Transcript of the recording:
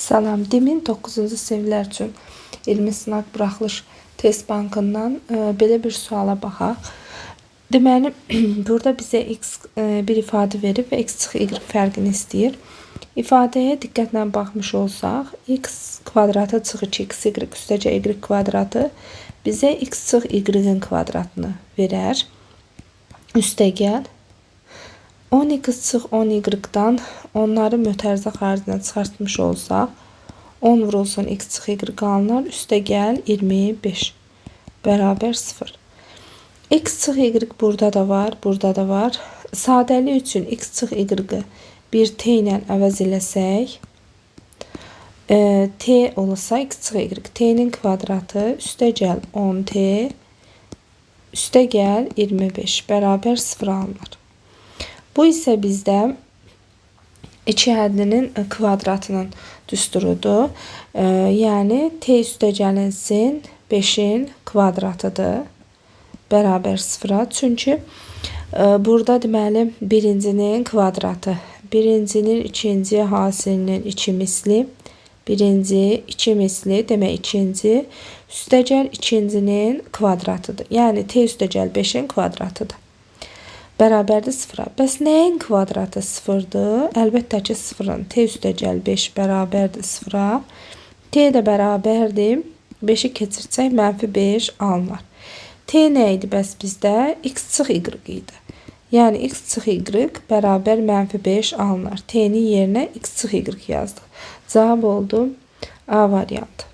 Salam, demin 9-cu siniflər üçün elmi sınaq buraxılış test bankından belə bir suala baxaq. Deməli, burada bizə x bir ifadə verib və x çıxı y fərqini istəyir. İfadəyə diqqətlə baxmış olsaq, x kvadratı çıxı 2x y üstəcə y kvadratı bizə x çıx y-in kvadratını verər. Üstəgəl 10x çıx 10y-dan onları mötərizə xaricinə çıxartmış olsaq, 10 vurulsun x çıx y qalanlar üstəgəl 25 bərabər 0. X çıx y burada da var, burada da var. Sadəlik üçün x çıx y-i bir t ilə əvəz eləsək, t olsa x çıx y, t-nin kvadratı üstəgəl 10t üstəgəl 25 bərabər 0 alınır. Bu isə bizdə 2 həddinin kvadratının düsturudur. Yəni t üstəgəlinsin 5-in kvadratıdır. Bərabər 0-a. Çünki burada deməli birincinin kvadratı, birincinin ikinci hasilinin 2 misli, birinci 2 misli demək ikinci üstəgəl ikincinin kvadratıdır. Yəni t üstəgəl 5-in kvadratıdır. Bərabərdir 0-a. Bəs nəyin kvadratı 0-dır? Əlbəttə ki 0-ın. T üstəgəl 5 bərabərdir 0-a. T də bərabərdir. 5-i keçirsək -5 alınır. T nə idi bəs bizdə? X çıx y idi. Yəni x çıx y bərabər -5 alınır. T'nin yerinə x çıx y yazdıq. Cavab oldu A variantı.